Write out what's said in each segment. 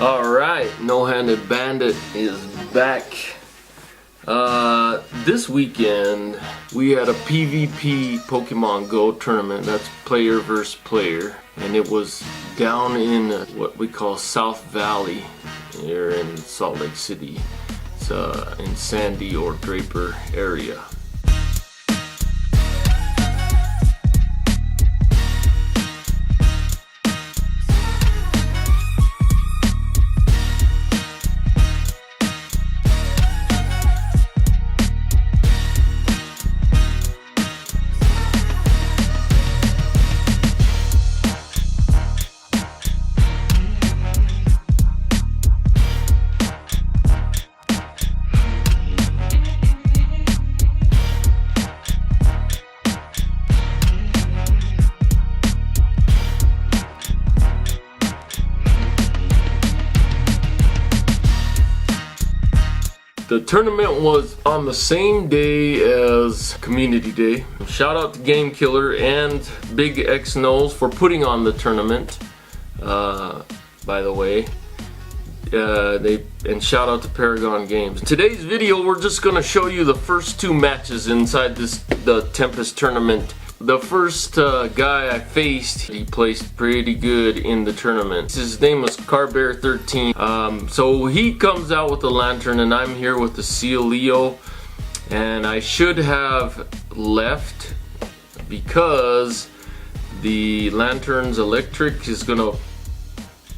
Alright, No-Handed Bandit is back. This weekend we had a PvP Pokemon Go tournament. That's player versus player, and it was down in what we call South Valley here in Salt Lake City. It's in Sandy or Draper area. The tournament was on the same day as Community Day. Shout out to Game Killer and Big X Nose for putting on the tournament, by the way. And shout out to Paragon Games. Today's video, we're just gonna show you the first two matches inside the Tempest tournament. The first guy I faced, he placed pretty good in the tournament. His name was Carbear13. So he comes out with the lantern, and I'm here with the Seal Leo. And I should have left because the lantern's electric is gonna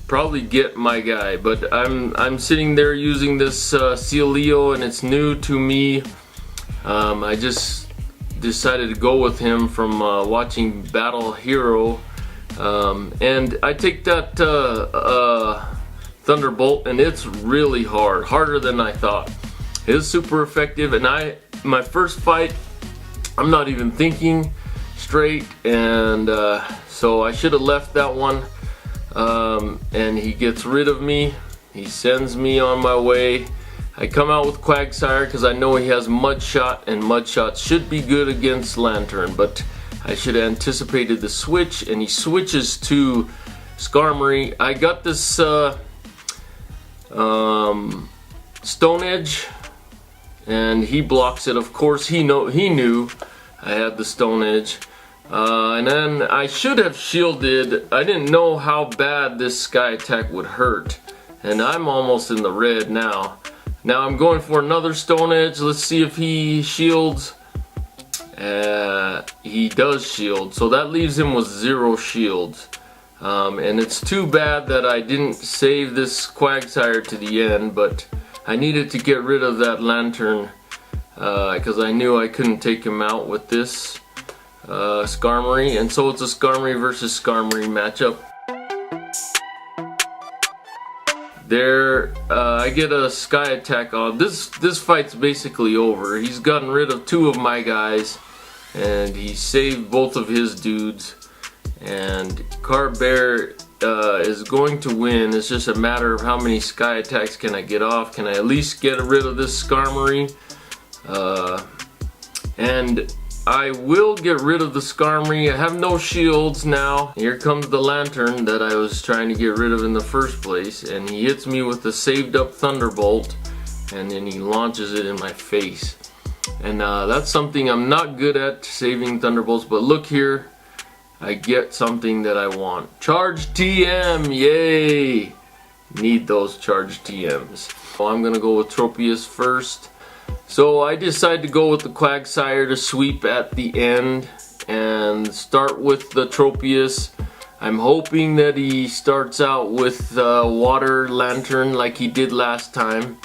probably get my guy. But I'm sitting there using this Seal Leo, and it's new to me. I just decided to go with him from watching Battle Hero, and I take that Thunderbolt, and it's really harder than I thought. It's super effective, and my first fight, I'm not even thinking straight, and so I should have left that one. And he gets rid of me. He sends me on my way. I come out with Quagsire because I know he has Mudshot, and Mudshot should be good against Lantern, but I should have anticipated the switch, and he switches to Skarmory. I got this Stone Edge, and he blocks it. Of course, he knew I had the Stone Edge. And then I should have shielded. I didn't know how bad this Sky Attack would hurt, and I'm almost in the red now. Now I'm going for another Stone Edge. Let's see if he shields. He does shield, so that leaves him with 0 shields. And it's too bad that I didn't save this Quagsire to the end, but I needed to get rid of that Lantern because I knew I couldn't take him out with this Skarmory, and so it's a Skarmory versus Skarmory matchup. There, I get a Sky Attack on. This fight's basically over. He's gotten rid of 2 of my guys, and he saved both of his dudes. And Carbear is going to win. It's just a matter of how many Sky Attacks can I get off. Can I at least get rid of this Skarmory? And I will get rid of the Skarmory. I have no shields now. Here comes the Lantern that I was trying to get rid of in the first place, and he hits me with the saved up Thunderbolt, and then he launches it in my face. And that's something I'm not good at, saving Thunderbolts, but look here, I get something that I want. Charge TM, yay! Need those charge TMs. So I'm gonna go with Tropius first. So I decided to go with the Quagsire to sweep at the end and start with the Tropius. I'm hoping that he starts out with Water Lantern like he did last time.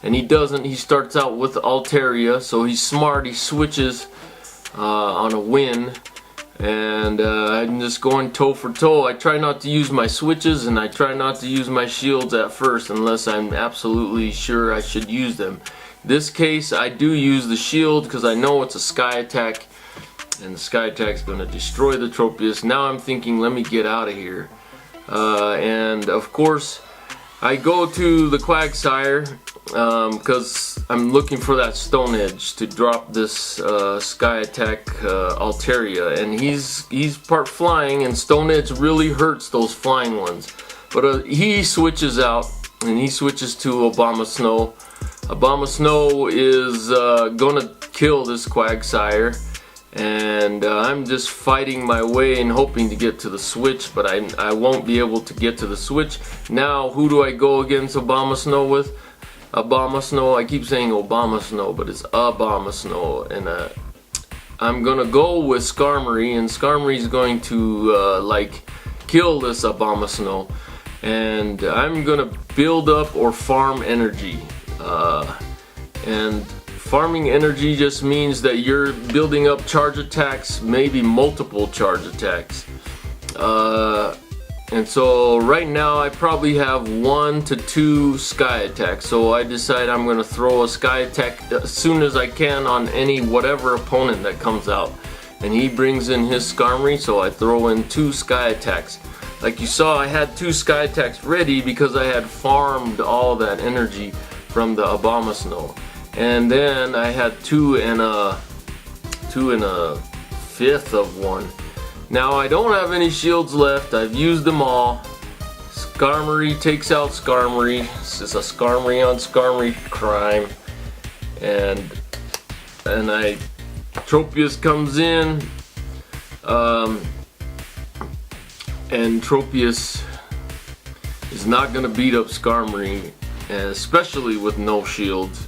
And he doesn't. He starts out with Altaria, so he's smart. He switches on a win. And I'm just going toe for toe. I try not to use my switches, and I try not to use my shields at first unless I'm absolutely sure I should use them. This case, I do use the shield because I know it's a Sky Attack, and the Sky Attack's going to destroy the Tropius. Now I'm thinking, let me get out of here. And of course, I go to the Quagsire because I'm looking for that Stone Edge to drop this Sky Attack Altaria, and he's part flying, and Stone Edge really hurts those flying ones. But he switches out, and he switches to Obama Snow. Obama Snow is gonna kill this Quagsire, and I'm just fighting my way and hoping to get to the switch, but I won't be able to get to the switch. Now who do I go against Obama Snow with? Obama Snow, I keep saying Obama Snow, but it's Obama Snow, and I'm gonna go with Skarmory, and Skarmory's going to like kill this Obama Snow, and I'm gonna build up or farm energy, and farming energy just means that you're building up charge attacks, maybe multiple charge attacks. And so right now I probably have 1 to 2 sky attacks. So I decide I'm going to throw a sky attack as soon as I can on any whatever opponent that comes out. And he brings in his Skarmory, so I throw in 2 sky attacks. Like you saw, I had 2 sky attacks ready because I had farmed all that energy from the Obama Snow. And then I had 2 and a fifth of 1. Now I don't have any shields left. I've used them all. Skarmory takes out Skarmory. This is a Skarmory on Skarmory crime. And Tropius comes in. And Tropius is not gonna beat up Skarmory, especially with no shields.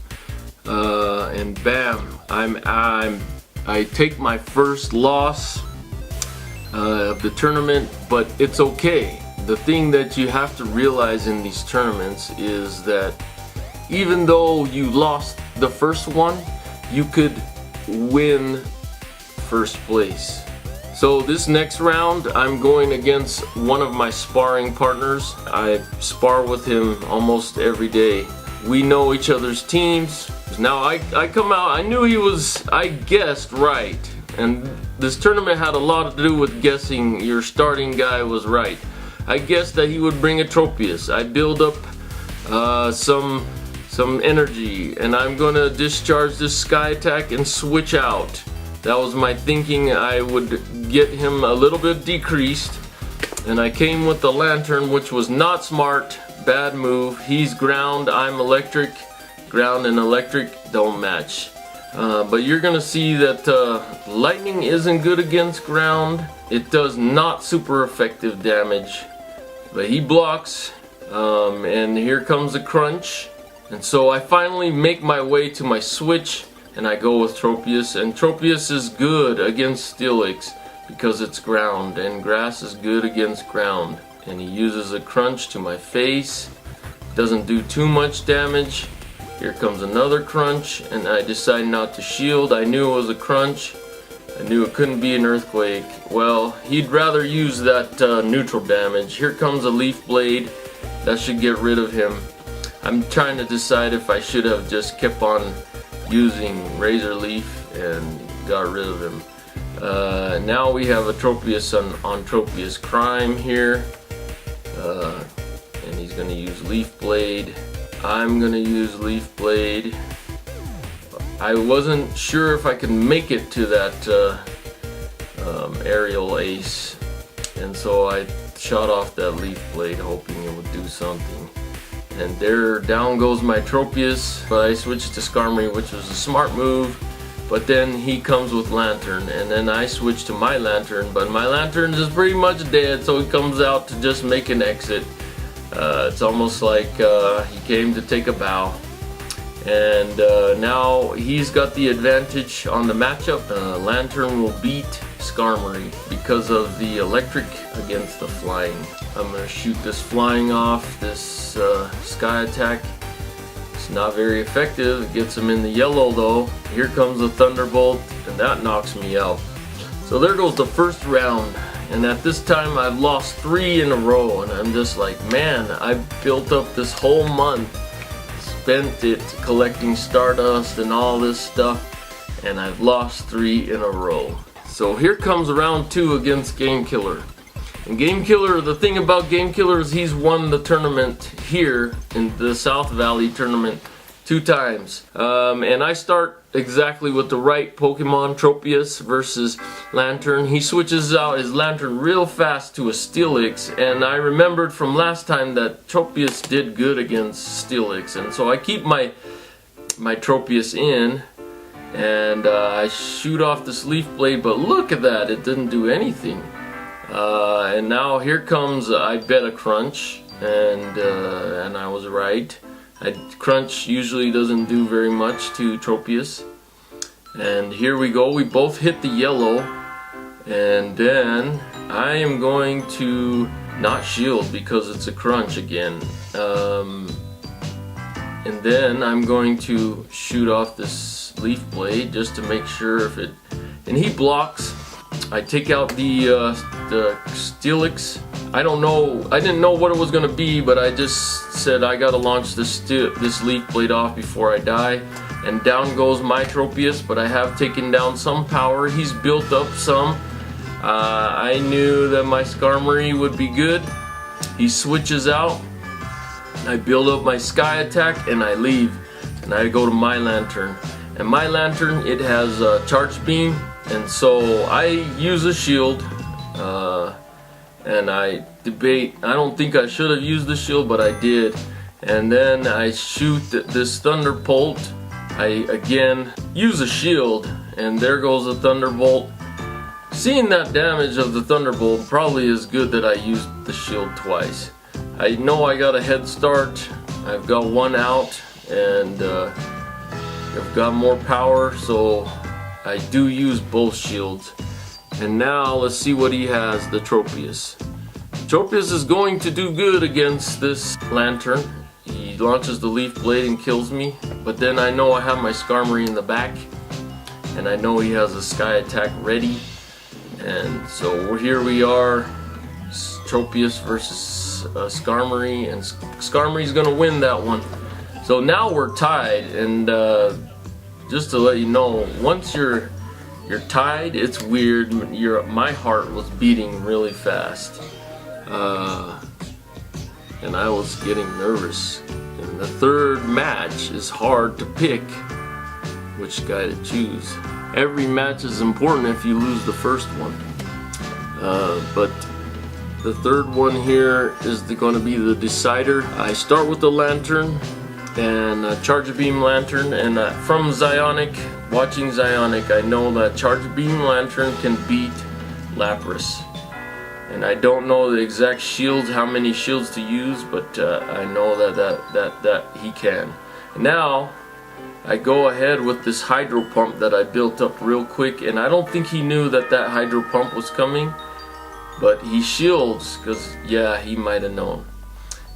And bam, I take my first loss of the tournament, but it's okay. The thing that you have to realize in these tournaments is that even though you lost the first one, you could win first place. So this next round, I'm going against one of my sparring partners. I spar with him almost every day. We know each other's teams. Now I come out, I knew I guessed right. And this tournament had a lot to do with guessing your starting guy was right. I guessed that he would bring a Tropius. I build up some energy, and I'm gonna discharge this sky attack and switch out. That was my thinking. I would get him a little bit decreased, and I came with the Lantern, which was not smart. Bad move. He's ground, I'm electric. Ground and electric don't match. But you're gonna see that lightning isn't good against ground. It does not super effective damage, but he blocks, and here comes the crunch. And so I finally make my way to my switch, and I go with Tropius, and Tropius is good against Steelix because it's ground, and grass is good against ground. And he uses a crunch to my face. Doesn't do too much damage. Here comes another crunch, and I decide not to shield. I knew it was a crunch. I knew it couldn't be an earthquake. Well, he'd rather use that neutral damage. Here comes a leaf blade. That should get rid of him. I'm trying to decide if I should have just kept on using Razor Leaf and got rid of him. Now we have a Tropius on Tropius Crime here. And he's gonna use Leaf Blade. I'm gonna use Leaf Blade. I wasn't sure if I could make it to that aerial ace, and so I shot off that Leaf Blade hoping it would do something. And there, down goes my Tropius, but I switched to Skarmory, which was a smart move. But then he comes with Lantern, and then I switch to my Lantern, but my Lantern is pretty much dead, so he comes out to just make an exit. It's almost like he came to take a bow. And now he's got the advantage on the matchup. Lantern will beat Skarmory because of the electric against the flying. I'm going to shoot this flying off, this sky attack. It's not very effective. It gets him in the yellow though. Here comes the Thunderbolt, and that knocks me out. So there goes the first round. And at this time I've lost 3 in a row, and I'm just like, man, I built up this whole month, spent it collecting Stardust and all this stuff, and I've lost 3 in a row. So here comes round 2 against Game Killer. And Game Killer, the thing about Game Killer is he's won the tournament here in the South Valley tournament 2 times. And I start exactly with the right Pokemon, Tropius versus Lantern. He switches out his Lantern real fast to a Steelix, and I remembered from last time that Tropius did good against Steelix, and so I keep my Tropius in, and I shoot off this Leaf Blade, but look at that, it didn't do anything. And now here comes I bet a Crunch, and I was right. Crunch usually doesn't do very much to Tropius. And here we go, we both hit the yellow, and then I am going to not shield because it's a Crunch again. And then I'm going to shoot off this Leaf Blade just to make sure if it, and he blocks. I take out the Steelix. I don't know, I didn't know what it was gonna be, but I just said I gotta launch this Leaf Blade off before I die. And down goes my Tropius, but I have taken down some power. He's built up some. I knew that my Skarmory would be good. He switches out. I build up my Sky Attack and I leave. And I go to my Lantern. And my Lantern, it has a Charge Beam, and so I use a shield. And I debate, I don't think I should have used the shield, but I did. And then I shoot this Thunderbolt. I again use a shield, and there goes the Thunderbolt. Seeing that damage of the Thunderbolt probably is good that I used the shield twice. I know I got a head start. I've got one out, and I've got more power, so I do use both shields. And now let's see what he has, the Tropius. Tropius is going to do good against this Lantern. He launches the Leaf Blade and kills me, but then I know I have my Skarmory in the back, and I know he has a Sky Attack ready. And so here we are, Tropius versus Skarmory, and Skarmory's gonna win that one. So now we're tied, and just to let you know, once you're tied, it's weird. My heart was beating really fast, and I was getting nervous. And the third match is hard to pick which guy to choose. Every match is important if you lose the first one, but the third one here is going to be the decider. I start with the Lantern and Charge Beam Lantern, and from Zionic, watching Zionic, I know that Charge Beam Lantern can beat Lapras. And I don't know the exact shields, how many shields to use, but I know that he can. Now I go ahead with this Hydro Pump that I built up real quick, and I don't think he knew that Hydro Pump was coming, but he shields, because yeah, he might have known.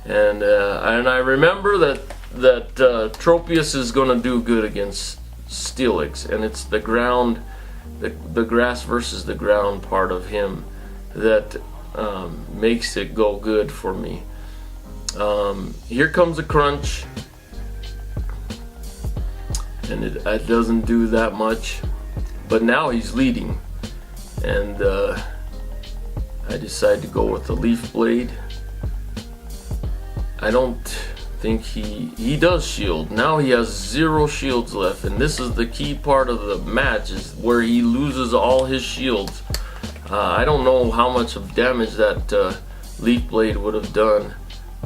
And I remember that Tropius is going to do good against Steelix, and it's the ground, the grass versus the ground part of him that makes it go good for me. Here comes a Crunch, and it doesn't do that much, but now he's leading, and I decide to go with the Leaf Blade. I don't think he does shield. Now he has 0 shields left, and this is the key part of the match, is where he loses all his shields. I don't know how much of damage that Leaf Blade would have done,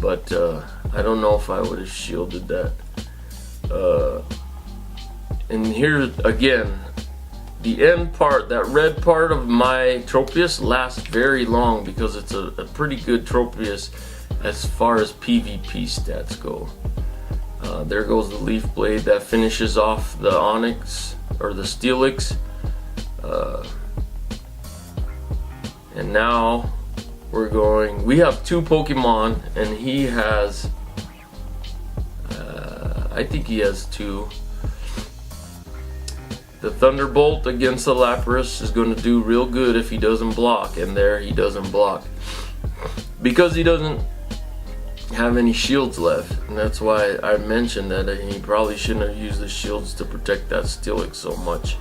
but I don't know if I would have shielded that. And here again, the end part, that red part of my Tropius lasts very long because it's a pretty good Tropius as far as PvP stats go. There goes the Leaf Blade that finishes off the Onix, or the Steelix. And now we have 2 Pokemon, and he has, I think he has 2. The Thunderbolt against the Lapras is going to do real good if he doesn't block, and there he doesn't block. Because he doesn't have any shields left, and that's why I mentioned that he probably shouldn't have used the shields to protect that Steelix so much.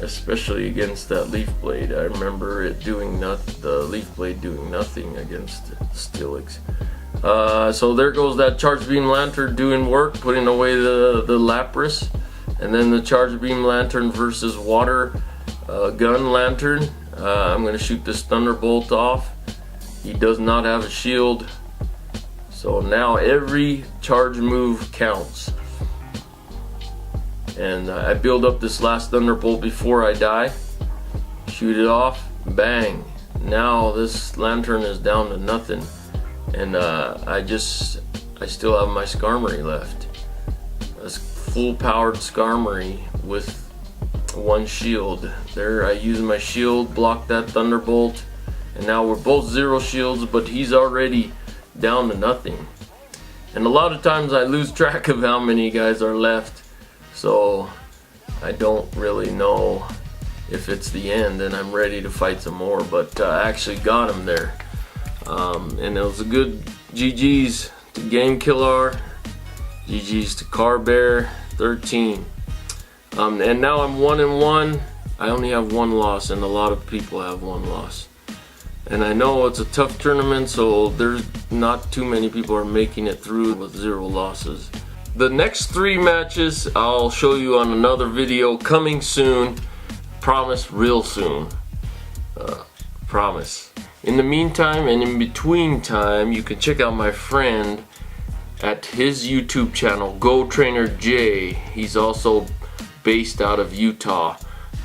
Especially against that Leaf Blade. I remember it doing the Leaf Blade doing nothing against Steelix. So there goes that Charge Beam Lantern doing work, putting away the Lapras. And then the charge beam lantern versus water gun lantern. I'm going to shoot this thunderbolt off. He does not have a shield, so now every charge move counts. And I build up this last thunderbolt before I die, shoot it off, bang. Now this lantern is down to nothing, and I still have my Skarmory left. A full powered Skarmory with one shield. There I use my shield, block that thunderbolt, and now we're both 0 shields, but he's already down to nothing. And a lot of times I lose track of how many guys are left, so I don't really know if it's the end and I'm ready to fight some more, but I actually got him there. And it was a good GG's to Game Killer, GG's to Car Bear 13. And now I'm 1-1. I only have 1 loss, and a lot of people have 1 loss. And I know it's a tough tournament, so there's not too many people are making it through with 0 losses. The next 3 matches I'll show you on another video coming soon. Promise, real soon. Promise. In the meantime and in between time, you can check out my friend at his YouTube channel, Go Trainer J. He's also based out of Utah.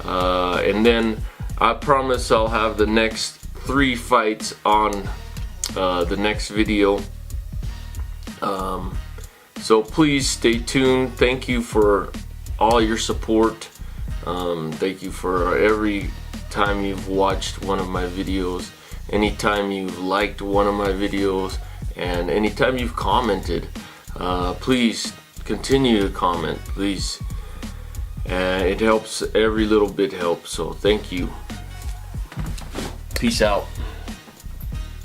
And then I promise I'll have the next 3 fights on the next video. So please stay tuned. Thank you for all your support. Thank you for every time you've watched one of my videos, anytime you've liked one of my videos, and anytime you've commented. Please continue to comment, please. It helps, every little bit helps, so thank you. Peace out.